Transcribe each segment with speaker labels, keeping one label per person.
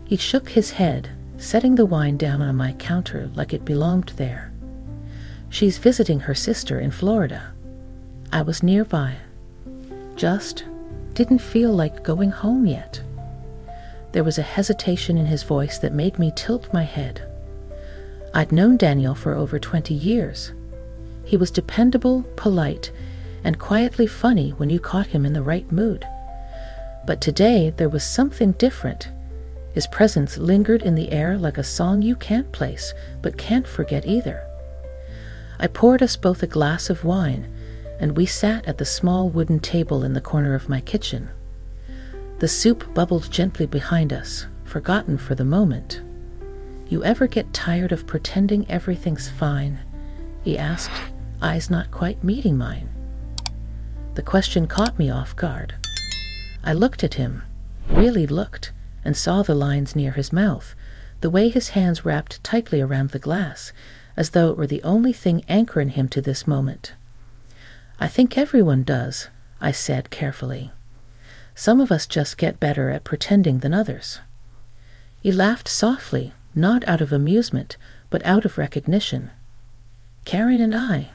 Speaker 1: He shook his head, setting the wine down on my counter like it belonged there. "She's visiting her sister in Florida." I was nearby. Just didn't feel like going home yet. There was a hesitation in his voice that made me tilt my head. I'd known Daniel for over 20 years. He was dependable, polite, and quietly funny when you caught him in the right mood. But today there was something different. His presence lingered in the air like a song you can't place, but can't forget either. I poured us both a glass of wine, and we sat at the small wooden table in the corner of my kitchen. The soup bubbled gently behind us, forgotten for the moment. "You ever get tired of pretending everything's fine?" he asked, eyes not quite meeting mine. The question caught me off guard. I looked at him, really looked, and saw the lines near his mouth, the way his hands wrapped tightly around the glass, as though it were the only thing anchoring him to this moment. "I think everyone does," I said carefully. "Some of us just get better at pretending than others." He laughed softly, not out of amusement, but out of recognition. "Karen and I,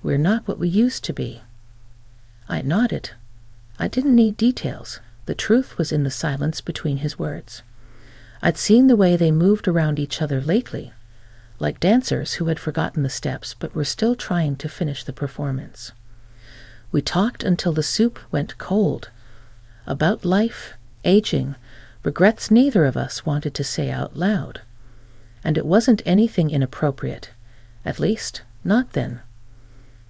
Speaker 1: we're not what we used to be." I nodded. I didn't need details. The truth was in the silence between his words. I'd seen the way they moved around each other lately, like dancers who had forgotten the steps but were still trying to finish the performance. We talked until the soup went cold, about life, aging, regrets neither of us wanted to say out loud. And it wasn't anything inappropriate, at least not then.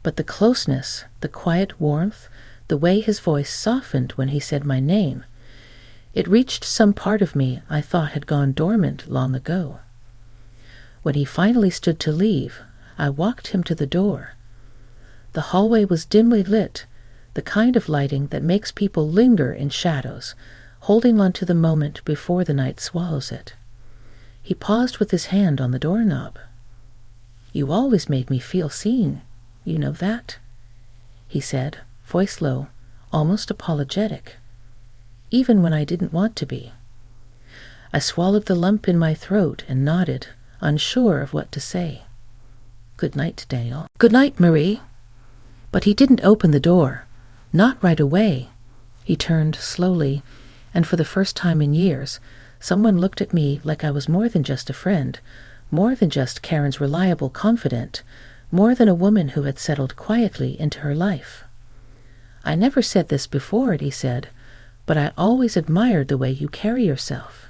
Speaker 1: But the closeness, the quiet warmth, the way his voice softened when he said my name, it reached some part of me I thought had gone dormant long ago. When he finally stood to leave, I walked him to the door. The hallway was dimly lit, the kind of lighting that makes people linger in shadows, holding on to the moment before the night swallows it. He paused with his hand on the doorknob. "You always made me feel seen, you know that?" he said, voice low, almost apologetic, even when I didn't want to be. I swallowed the lump in my throat and nodded, unsure of what to say. "Good night, Daniel." "Good night, Marie." But he didn't open the door. Not right away. He turned slowly, and for the first time in years, someone looked at me like I was more than just a friend, more than just Karen's reliable confidant, more than a woman who had settled quietly into her life. "I never said this before," he said, "but I always admired the way you carry yourself.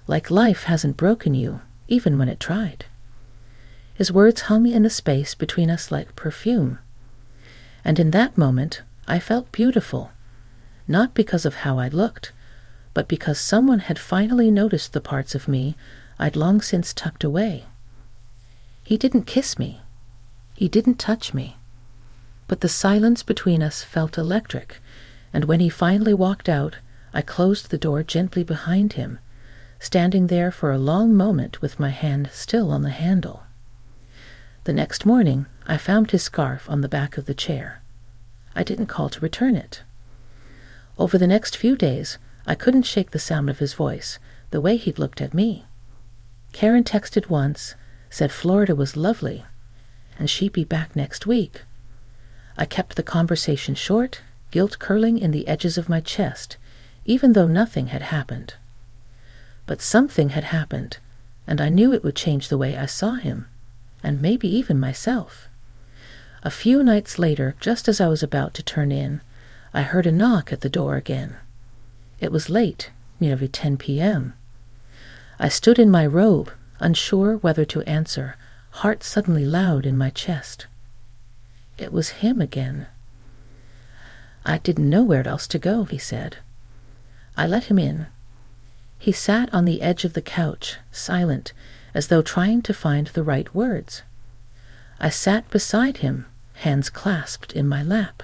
Speaker 1: Like life hasn't broken you, even when it tried." His words hung in the space between us like perfume. And in that moment, I felt beautiful, not because of how I looked, but because someone had finally noticed the parts of me I'd long since tucked away. He didn't kiss me. He didn't touch me. But the silence between us felt electric, and when he finally walked out, I closed the door gently behind him, standing there for a long moment with my hand still on the handle. The next morning, I found his scarf on the back of the chair. I didn't call to return it. Over the next few days, I couldn't shake the sound of his voice, the way he'd looked at me. Karen texted once, said Florida was lovely, and she'd be back next week. I kept the conversation short, guilt curling in the edges of my chest, even though nothing had happened. But something had happened, and I knew it would change the way I saw him, and maybe even myself. A few nights later, just as I was about to turn in, I heard a knock at the door again. It was late, nearly 10 p.m. I stood in my robe, unsure whether to answer, heart suddenly loud in my chest. It was him again. "I didn't know where else to go," he said. I let him in. He sat on the edge of the couch, silent, as though trying to find the right words. I sat beside him, hands clasped in my lap.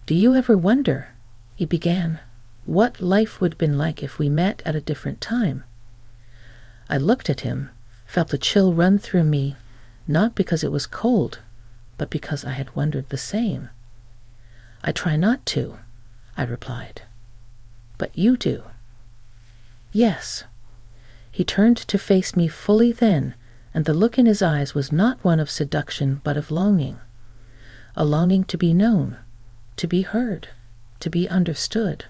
Speaker 1: "Do you ever wonder," he began, "what life would have been like if we met at a different time?" I looked at him, felt a chill run through me, not because it was cold, but because I had wondered the same. "I try not to," I replied. "But you do." Yes. He turned to face me fully then, and the look in his eyes was not one of seduction but of longing. A longing to be known, to be heard, to be understood.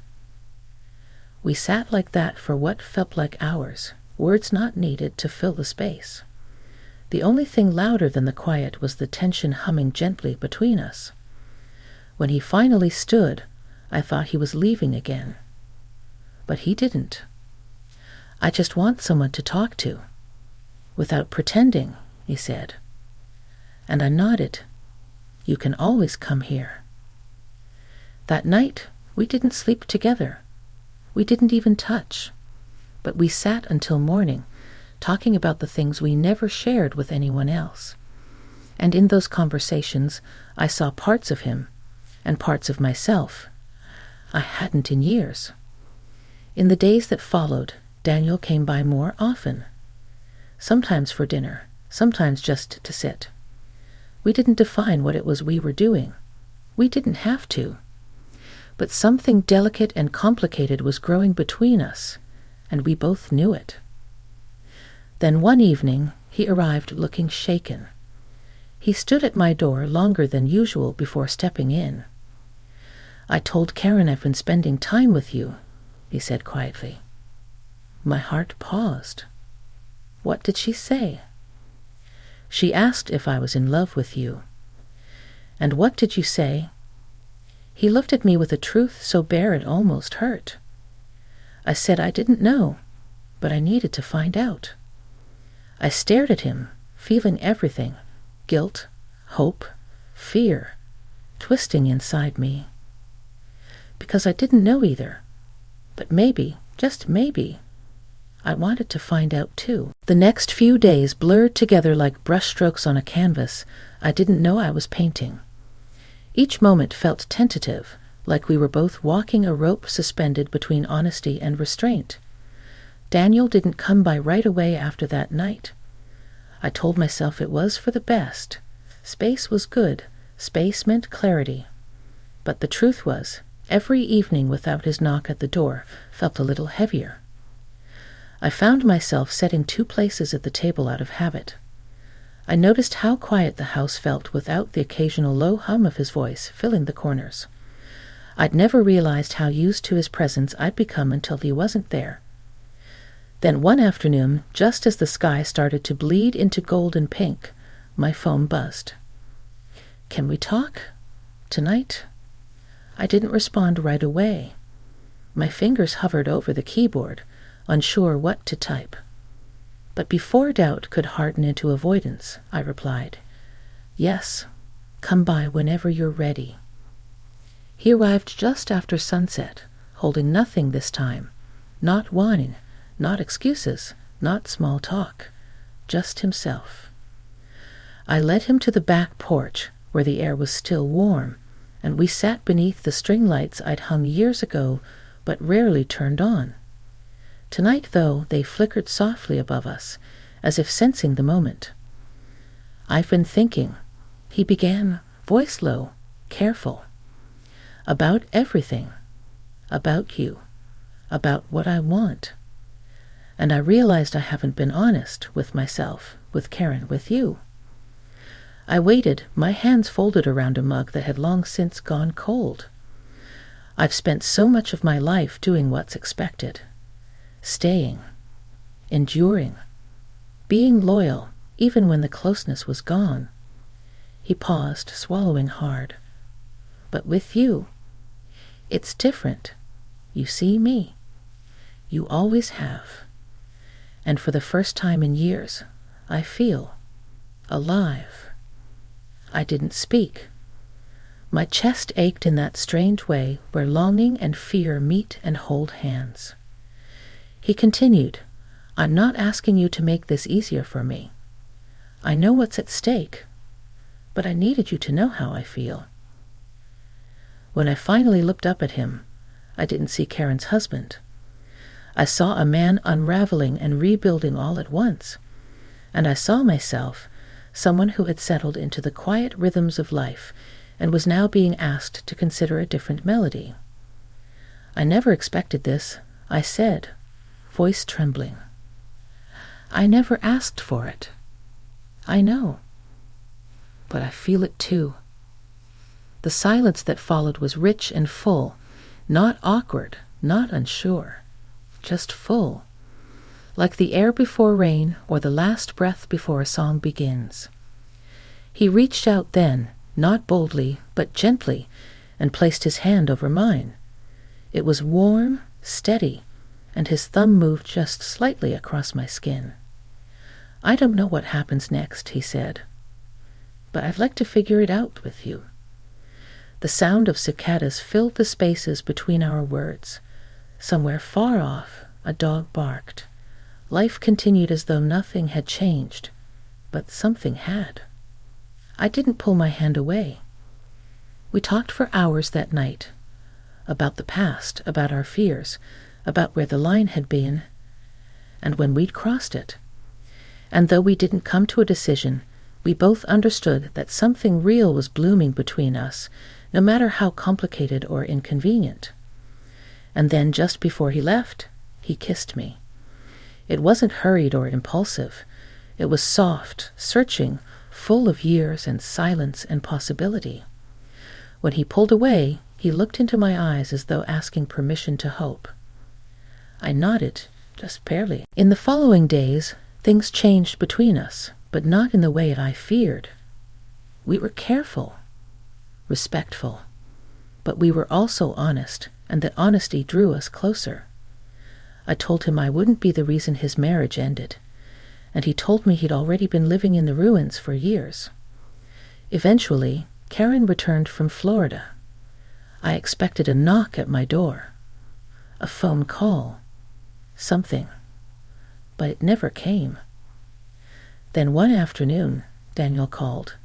Speaker 1: We sat like that for what felt like hours, words not needed to fill the space. The only thing louder than the quiet was the tension humming gently between us. When he finally stood, I thought he was leaving again. But he didn't. "I just want someone to talk to. Without pretending," he said. And I nodded. "You can always come here." That night, we didn't sleep together. We didn't even touch. But we sat until morning, talking about the things we never shared with anyone else. And in those conversations, I saw parts of him and parts of myself I hadn't in years. In the days that followed, Daniel came by more often. Sometimes for dinner, sometimes just to sit. We didn't define what it was we were doing. We didn't have to. But something delicate and complicated was growing between us, and we both knew it. Then one evening, he arrived looking shaken. He stood at my door longer than usual before stepping in. "I told Karen I've been spending time with you," he said quietly. My heart paused. What did she say? "She asked if I was in love with you." "And what did you say?" He looked at me with a truth so bare it almost hurt. I said I didn't know, but I needed to find out. I stared at him, feeling everything, guilt, hope, fear, twisting inside me. Because I didn't know either. But maybe, just maybe, I wanted to find out too. The next few days blurred together like brushstrokes on a canvas I didn't know I was painting. Each moment felt tentative, like we were both walking a rope suspended between honesty and restraint. Daniel didn't come by right away after that night. I told myself it was for the best. Space was good. Space meant clarity. But the truth was, every evening without his knock at the door felt a little heavier. I found myself setting 2 places at the table out of habit. I noticed how quiet the house felt without the occasional low hum of his voice filling the corners. I'd never realized how used to his presence I'd become until he wasn't there. Then one afternoon, just as the sky started to bleed into gold and pink, my phone buzzed. "Can we talk? Tonight?" I didn't respond right away. My fingers hovered over the keyboard, unsure what to type. But before doubt could harden into avoidance, I replied, "Yes, come by whenever you're ready." He arrived just after sunset, holding nothing this time, not wine, not excuses, not small talk, just himself. I led him to the back porch, where the air was still warm, and we sat beneath the string lights I'd hung years ago but rarely turned on. Tonight, though, they flickered softly above us, as if sensing the moment. "I've been thinking," he began, voice low, careful, "about everything, about you, about what I want. And I realized I haven't been honest with myself, with Karen, with you." I waited, my hands folded around a mug that had long since gone cold. I've spent so much of my life doing what's expected. Staying, enduring, being loyal, even when the closeness was gone. He paused, swallowing hard. "But with you, it's different. You see me. You always have. And for the first time in years, I feel alive." I didn't speak. My chest ached in that strange way where longing and fear meet and hold hands. He continued, "I'm not asking you to make this easier for me. I know what's at stake, but I needed you to know how I feel." When I finally looked up at him, I didn't see Karen's husband. I saw a man unraveling and rebuilding all at once, and I saw myself, someone who had settled into the quiet rhythms of life and was now being asked to consider a different melody. "I never expected this," I said, voice trembling. I never asked for it. I know. But I feel it too. The silence that followed was rich and full, not awkward, not unsure, just full, like the air before rain or the last breath before a song begins. He reached out then, not boldly, but gently, and placed his hand over mine. It was warm, steady, and his thumb moved just slightly across my skin. I don't know what happens next, he said, but I'd like to figure it out with you. The sound of cicadas filled the spaces between our words. Somewhere far off, a dog barked. Life continued as though nothing had changed, but something had. I didn't pull my hand away. We talked for hours that night, about the past, about our fears, about where the line had been, and when we'd crossed it. And though we didn't come to a decision, we both understood that something real was blooming between us, no matter how complicated or inconvenient. And then, just before he left, he kissed me. It wasn't hurried or impulsive. It was soft, searching, full of years and silence and possibility. When he pulled away, he looked into my eyes as though asking permission to hope. I nodded, just barely. In the following days, things changed between us, but not in the way I feared. We were careful, respectful, but we were also honest, and that honesty drew us closer. I told him I wouldn't be the reason his marriage ended, and he told me he'd already been living in the ruins for years. Eventually, Karen returned from Florida. I expected a knock at my door, a phone call, something, but it never came. Then one afternoon, Daniel called.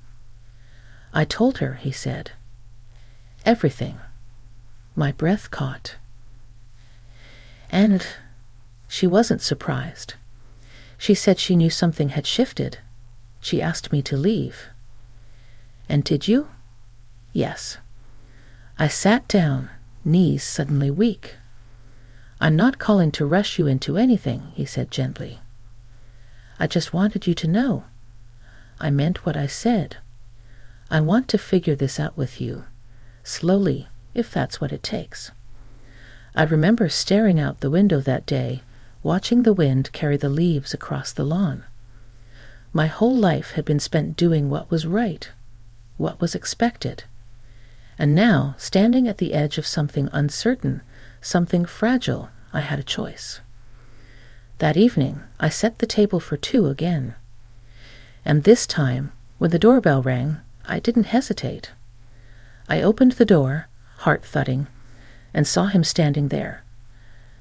Speaker 1: I told her, he said. Everything. My breath caught. And she wasn't surprised. She said she knew something had shifted. She asked me to leave. And did you? Yes. I sat down, knees suddenly weak. I'm not calling to rush you into anything, he said gently. I just wanted you to know. I meant what I said. I want to figure this out with you, slowly, if that's what it takes. I remember staring out the window that day, watching the wind carry the leaves across the lawn. My whole life had been spent doing what was right, what was expected. And now, standing at the edge of something uncertain, something fragile, I had a choice. That evening, I set the table for two again. And this time, when the doorbell rang, I didn't hesitate. I opened the door, heart thudding, and saw him standing there,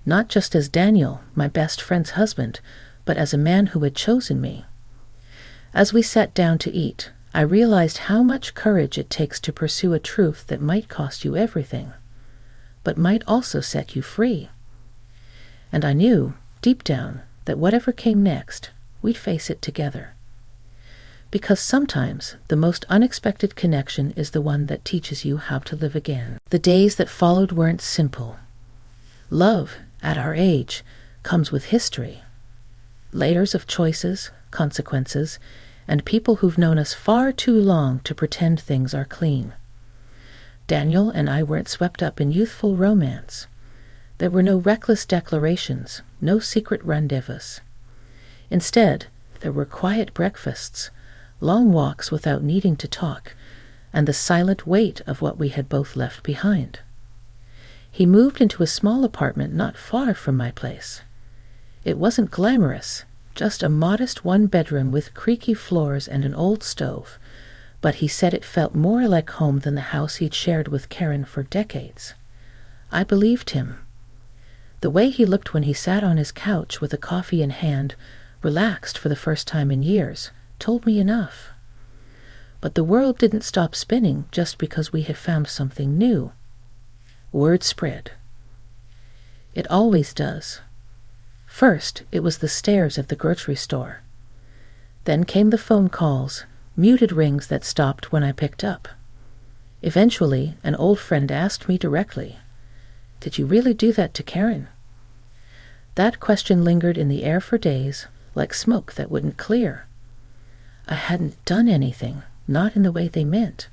Speaker 1: not just as Daniel, my best friend's husband, but as a man who had chosen me. As we sat down to eat, I realized how much courage it takes to pursue a truth that might cost you everything, but might also set you free. And I knew, deep down, that whatever came next, we'd face it together. Because sometimes the most unexpected connection is the one that teaches you how to live again. The days that followed weren't simple. Love, at our age, comes with history. Layers of choices, consequences, and people who've known us far too long to pretend things are clean. Daniel and I weren't swept up in youthful romance. There were no reckless declarations, no secret rendezvous. Instead, there were quiet breakfasts, long walks without needing to talk, and the silent weight of what we had both left behind. He moved into a small apartment not far from my place. It wasn't glamorous, just a modest one-bedroom with creaky floors and an old stove, but he said it felt more like home than the house he'd shared with Karen for decades. I believed him. The way he looked when he sat on his couch with a coffee in hand, relaxed for the first time in years, told me enough. But the world didn't stop spinning just because we had found something new. Word spread. It always does. First, it was the stares of the grocery store. Then came the phone calls, muted rings that stopped when I picked up. Eventually, an old friend asked me directly, "Did you really do that to Karen?" That question lingered in the air for days, like smoke that wouldn't clear. I hadn't done anything, not in the way they meant.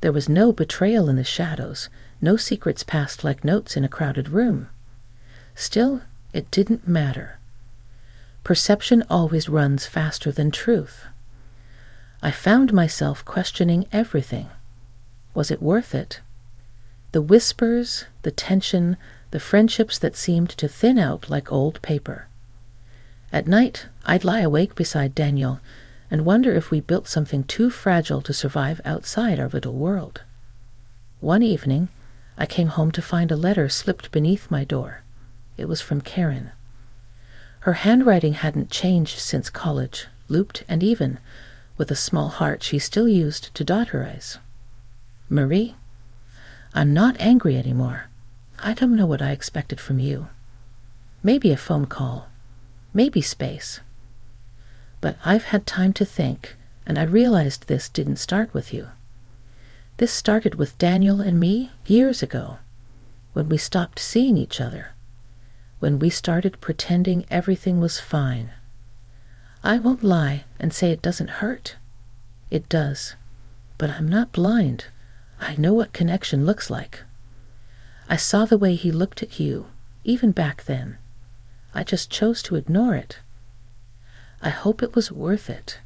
Speaker 1: There was no betrayal in the shadows, no secrets passed like notes in a crowded room. Still, it didn't matter. Perception always runs faster than truth. I found myself questioning everything. Was it worth it? The whispers, the tension, the friendships that seemed to thin out like old paper. At night, I'd lie awake beside Daniel and wonder if we built something too fragile to survive outside our little world. One evening, I came home to find a letter slipped beneath my door. It was from Karen. Her handwriting hadn't changed since college, looped and even, with a small heart she still used to dot her eyes. Marie, I'm not angry anymore. I don't know what I expected from you. Maybe a phone call. Maybe space. But I've had time to think, and I realized this didn't start with you. This started with Daniel and me years ago, when we stopped seeing each other, when we started pretending everything was fine. I won't lie and say it doesn't hurt. It does. But I'm not blind. I know what connection looks like. I saw the way he looked at you, even back then. I just chose to ignore it. I hope it was worth it.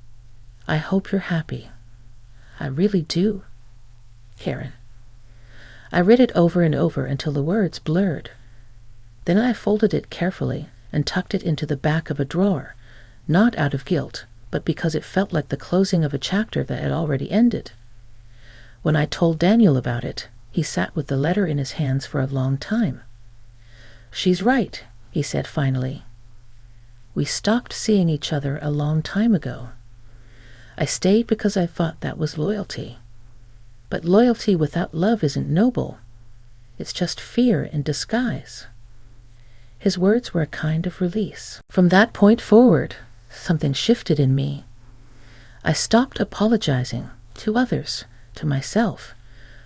Speaker 1: I hope you're happy. I really do. Karen. I read it over and over until the words blurred. Then I folded it carefully and tucked it into the back of a drawer, not out of guilt, but because it felt like the closing of a chapter that had already ended. When I told Daniel about it, he sat with the letter in his hands for a long time. She's right, he said finally. We stopped seeing each other a long time ago. I stayed because I thought that was loyalty. But loyalty without love isn't noble. It's just fear in disguise. His words were a kind of release. From that point forward, something shifted in me. I stopped apologizing to others, to myself,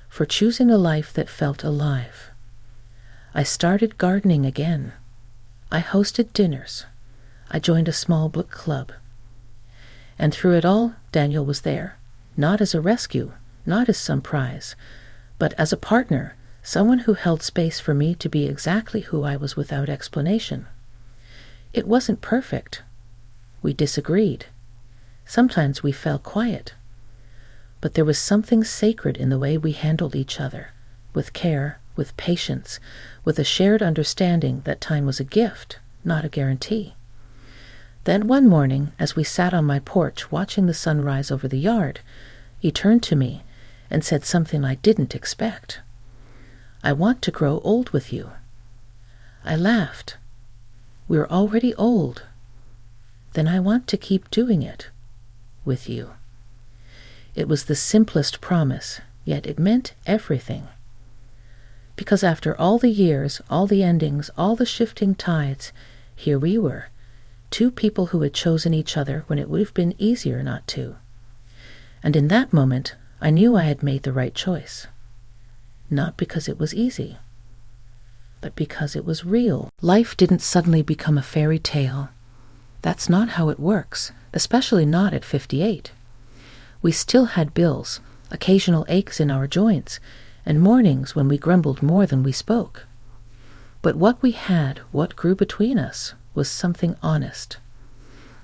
Speaker 1: for choosing a life that felt alive. I started gardening again. I hosted dinners. I joined a small book club. And through it all, Daniel was there, not as a rescue, not as some prize, but as a partner, someone who held space for me to be exactly who I was without explanation. It wasn't perfect. We disagreed. Sometimes we fell quiet. But there was something sacred in the way we handled each other, with care, with patience, with a shared understanding that time was a gift, not a guarantee. Then one morning, as we sat on my porch watching the sun rise over the yard, he turned to me and said something I didn't expect. I want to grow old with you. I laughed. We're already old. Then I want to keep doing it with you. It was the simplest promise, yet it meant everything. Because after all the years, all the endings, all the shifting tides, here we were, two people who had chosen each other when it would have been easier not to. And in that moment, I knew I had made the right choice. Not because it was easy, but because it was real. Life didn't suddenly become a fairy tale. That's not how it works, especially not at 58. We still had bills, occasional aches in our joints, and mornings when we grumbled more than we spoke. But what we had, what grew between us, was something honest.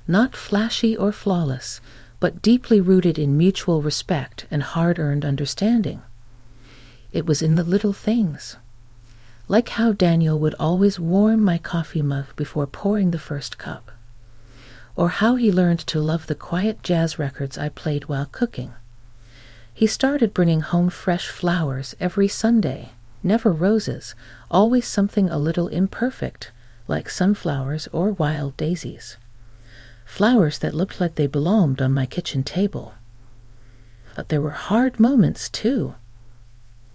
Speaker 1: Not flashy or flawless, but deeply rooted in mutual respect and hard-earned understanding. It was in the little things. Like how Daniel would always warm my coffee mug before pouring the first cup. Or how he learned to love the quiet jazz records I played while cooking. He started bringing home fresh flowers every Sunday, never roses, always something a little imperfect, like sunflowers or wild daisies. Flowers that looked like they belonged on my kitchen table. But there were hard moments, too.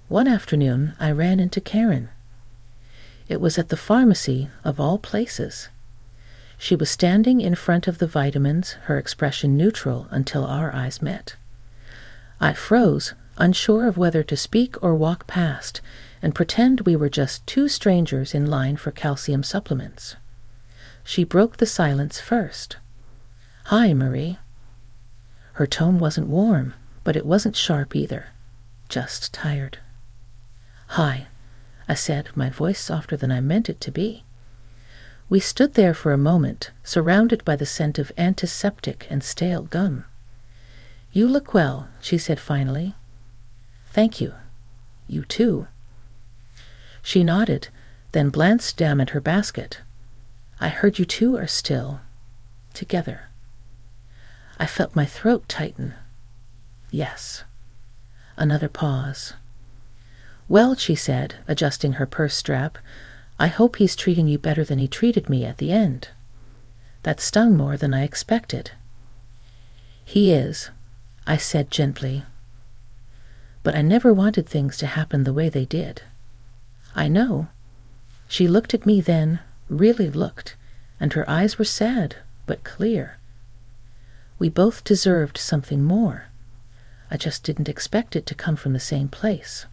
Speaker 1: One afternoon, I ran into Karen. It was at the pharmacy, of all places. She was standing in front of the vitamins, her expression neutral until our eyes met. I froze, unsure of whether to speak or walk past, and pretend we were just two strangers in line for calcium supplements. She broke the silence first. "Hi, Marie." Her tone wasn't warm, but it wasn't sharp either, just tired. "Hi," I said, my voice softer than I meant it to be. We stood there for a moment, surrounded by the scent of antiseptic and stale gum. "You look well," she said finally. "Thank you. You too." She nodded, then glanced down at her basket. "I heard you two are still together." I felt my throat tighten. "Yes." Another pause. "Well," she said, adjusting her purse strap, "I hope he's treating you better than he treated me at the end." That stung more than I expected. "He is," I said gently. "But I never wanted things to happen the way they did." "I know." She looked at me then, really looked, and her eyes were sad, but clear. We both deserved something more. I just didn't expect it to come from the same place.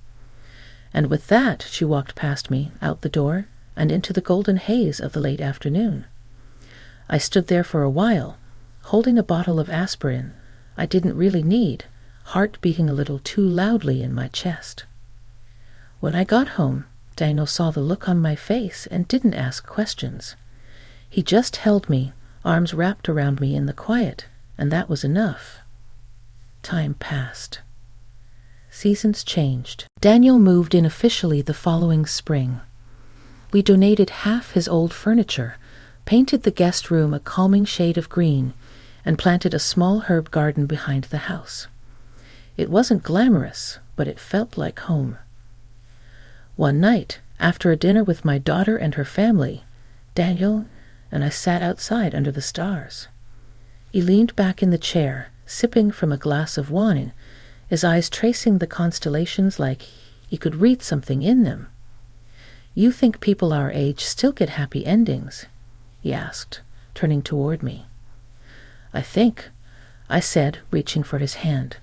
Speaker 1: And with that, she walked past me, out the door, and into the golden haze of the late afternoon. I stood there for a while, holding a bottle of aspirin I didn't really need, heart beating a little too loudly in my chest. When I got home, Daniel saw the look on my face and didn't ask questions. He just held me, arms wrapped around me in the quiet, and that was enough. Time passed. Seasons changed. Daniel moved in officially the following spring. We donated half his old furniture, painted the guest room a calming shade of green, and planted a small herb garden behind the house. It wasn't glamorous, but it felt like home. One night, after a dinner with my daughter and her family, Daniel and I sat outside under the stars. He leaned back in the chair, sipping from a glass of wine, his eyes tracing the constellations like he could read something in them. "You think people our age still get happy endings?" he asked, turning toward me. "I think," I said, reaching for his hand,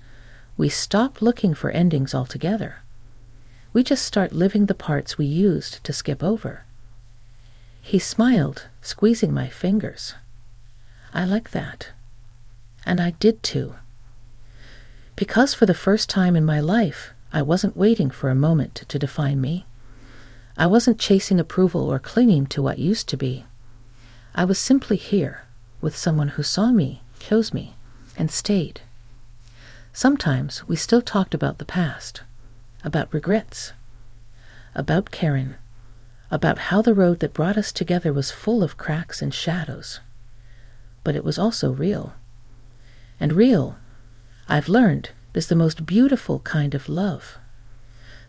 Speaker 1: "we stop looking for endings altogether. We just start living the parts we used to skip over." He smiled, squeezing my fingers. "I like that." And I did too. Because for the first time in my life, I wasn't waiting for a moment to define me. I wasn't chasing approval or clinging to what used to be. I was simply here, with someone who saw me, chose me, and stayed. Sometimes we still talked about the past, about regrets, about Karen, about how the road that brought us together was full of cracks and shadows. But it was also real. And real, I've learned, is the most beautiful kind of love.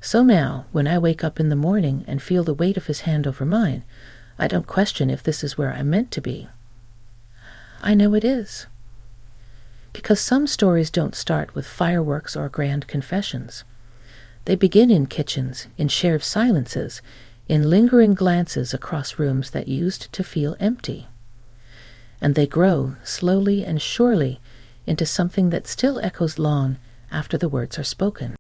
Speaker 1: So now, when I wake up in the morning and feel the weight of his hand over mine, I don't question if this is where I'm meant to be. I know it is. Because some stories don't start with fireworks or grand confessions. They begin in kitchens, in shared silences, in lingering glances across rooms that used to feel empty. And they grow, slowly and surely, into something that still echoes long after the words are spoken.